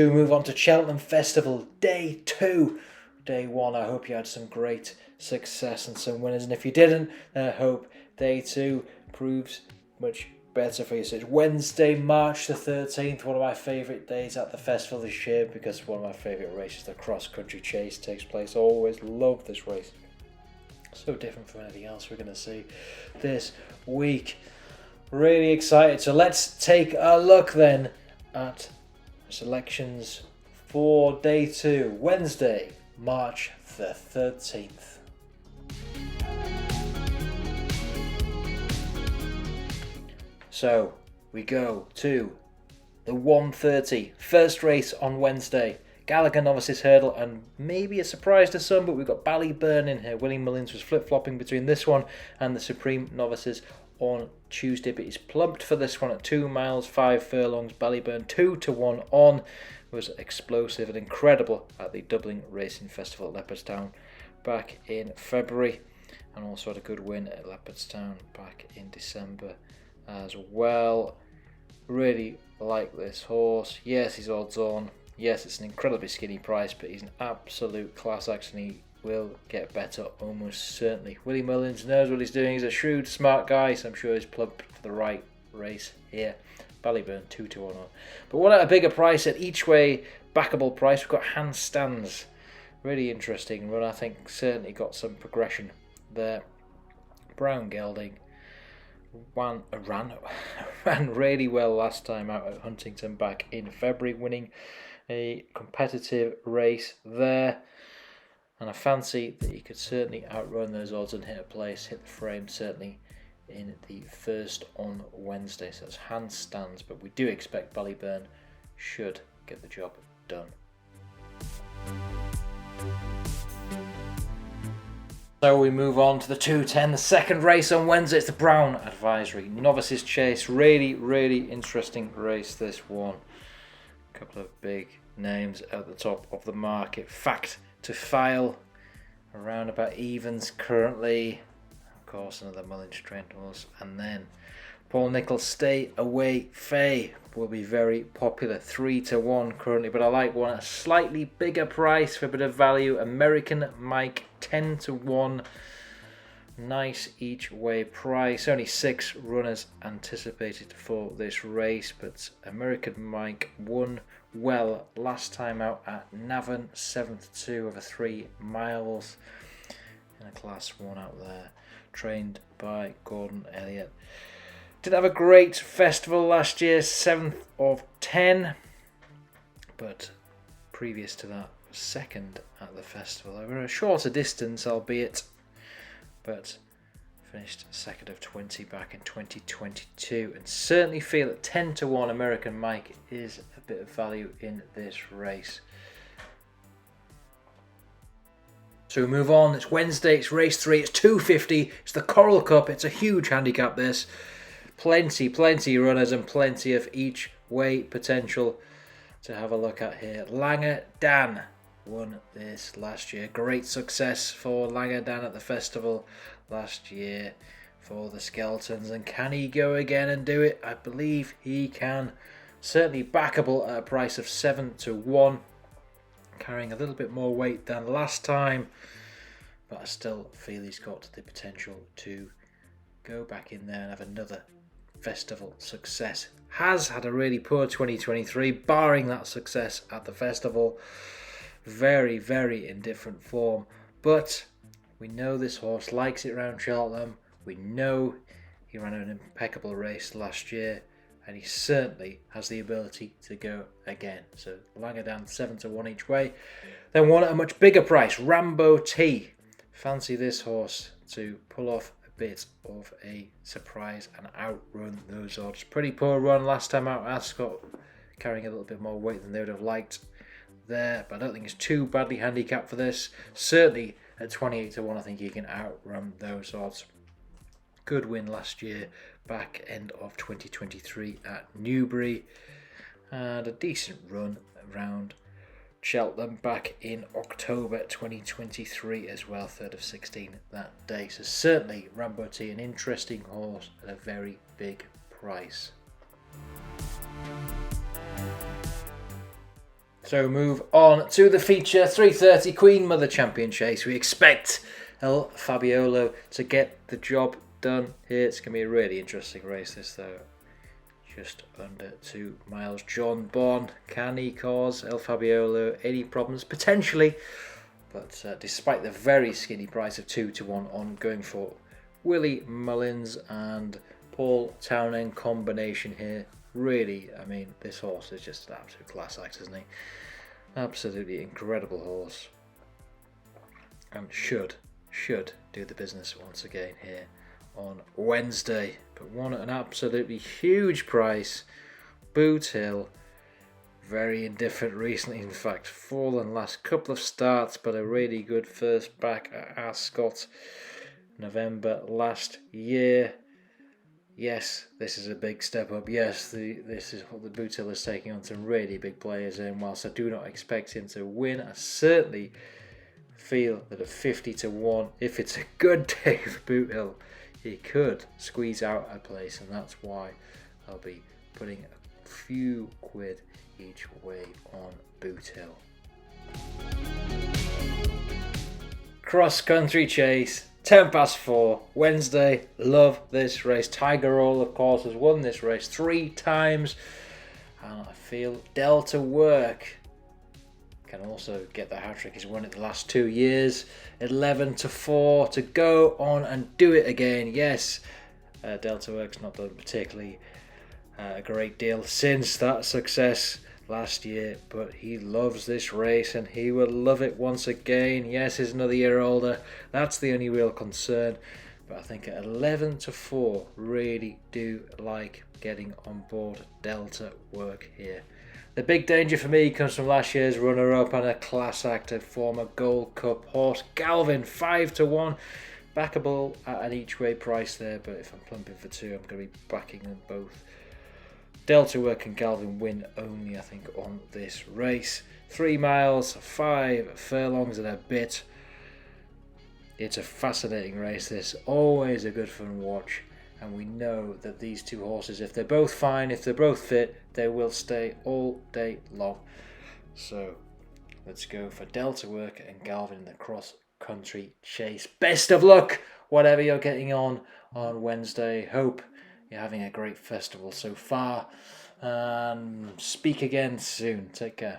So we move on to Cheltenham Festival, Day 2. Day 1, I hope you had some great success and some winners. And if you didn't, then I hope Day 2 proves much better for you. So it's Wednesday, March the 13th, one of my favourite days at the festival this year because one of my favourite races, the cross-country chase, takes place. I always love this race. So different from anything else we're going to see this week. Really excited. So let's take a look then at selections for Day 2, Wednesday, March the 13th. So we go to the 1:30 first race on Wednesday. Gallagher Novices Hurdle, and maybe a surprise to some, but we've got Ballyburn in here. Willie Mullins was flip-flopping between this one and the Supreme Novices on Tuesday, but he's plumped for this one at 2 miles, 5 furlongs. Ballyburn 2-1 on, was explosive and incredible at the Dublin Racing Festival at Leopardstown back in February, and also had a good win at Leopardstown back in December as well. Really like this horse. Yes, he's odds on. Yes, it's an incredibly skinny price, but he's an absolute class act and he will get better almost certainly. Willie Mullins knows what he's doing. He's a shrewd, smart guy, so I'm sure he's plugged for the right race here. Ballyburn 2-1 on. But what at a bigger price, at each way backable price, we've got Handstands. Really interesting run. I think certainly got some progression there. Brown Gelding ran really well last time out at Huntington back in February, winning a competitive race there. And I fancy that he could certainly outrun those odds and hit a place, hit the frame certainly in the first on Wednesday. So that's Handstands, but we do expect Ballyburn should get the job done. So we move on to the 2:10, the second race on Wednesday. It's the Brown Advisory Novices Chase. Really interesting race, this one. A couple of big names at the top of the market. Fact to File, around about evens currently. Of course, another Mullins trained horse. And then Paul Nicholls' Stay Away Faye will be very popular, 3-1 currently, but I like one at a slightly bigger price for a bit of value. American Mike 10-1, nice each way price. Only 6 runners anticipated for this race, but American Mike won well last time out at Navan, 7-2 over 3 miles in a class 1 out there, trained by Gordon Elliott. Did have a great festival last year, 7th of 10, but previous to that, 2nd at the festival. Over a shorter distance, albeit, but finished 2nd of 20 back in 2022, and certainly feel that 10-1 American Mike is a bit of value in this race. So we move on. It's Wednesday, it's race 3, it's 250, it's the Coral Cup. It's a huge handicap, this. Plenty runners and plenty of each way potential to have a look at here. Langer Dan won this last year. Great success for Langer Dan at the festival last year for the Skeletons. And can he go again and do it? I believe he can. Certainly backable at a price of 7-1. Carrying a little bit more weight than last time, but I still feel he's got the potential to go back in there and have another festival success. Has had a really poor 2023, barring that success at the festival. Very indifferent form, but we know this horse likes it around Cheltenham. We know he ran an impeccable race last year, and he certainly has the ability to go again. So Langer Dan 7-1 each way. Then one at a much bigger price, Rambo T. Fancy this horse to pull off bit of a surprise and outrun those odds. Pretty poor run last time out. Ascot carrying a little bit more weight than they would have liked there, but I don't think it's too badly handicapped for this. Certainly at 28-1, I think he can outrun those odds. Good win last year, back end of 2023 at Newbury, and a decent run around Cheltenham back in October 2023 as well, 3rd of 16 that day. So certainly Rambo T, an interesting horse at a very big price. So move on to the feature 3:30 Queen Mother Champion Chase. We expect El Fabiolo to get the job done here. It's going to be a really interesting race this though. Just under 2 miles. John Bond, can he cause El Fabiolo any problems? Potentially. But despite the very skinny price of 2-1 on going for Willie Mullins and Paul Townend combination here. Really, I mean, this horse is just an absolute class act, isn't he? Absolutely incredible horse. And should do the business once again here on Wednesday. But won at an absolutely huge price. Boot Hill, very indifferent recently. In fact, fallen last couple of starts, but a really good first back at Ascot, November last year. Yes, this is a big step up. Yes, this is what the Boot Hill is taking on some really big players. And whilst I do not expect him to win, I certainly feel that at 50-1, if it's a good day for Boot Hill, he could squeeze out a place. And that's why I'll be putting a few quid each way on Boot Hill. Cross country chase. 4:10, Wednesday. Love this race. Tiger Roll, of course, has won this race 3 times. And I feel Delta Work can also get the hat-trick. He's won it the last 2 years. 11-4 to go on and do it again. Yes, Delta Work's not done particularly a great deal since that success last year, but he loves this race and he will love it once again. Yes, he's another year older. That's the only real concern. But I think at 11-4, really do like getting on board Delta Work here. The big danger for me comes from last year's runner-up and a class act of former Gold Cup horse Galvin, 5-1. Backable at an each way price there, but if I'm plumping for 2, I'm going to be backing them both. Delta Work and Galvin win only, I think, on this race. 3 miles, 5 furlongs and a bit. It's a fascinating race, this. Always a good fun watch. And we know that these two horses, if they're both fine, if they're both fit, they will stay all day long. So let's go for Delta Work and Galvin in the cross country chase. Best of luck, whatever you're getting on Wednesday. Hope you're having a great festival so far. Speak again soon. Take care.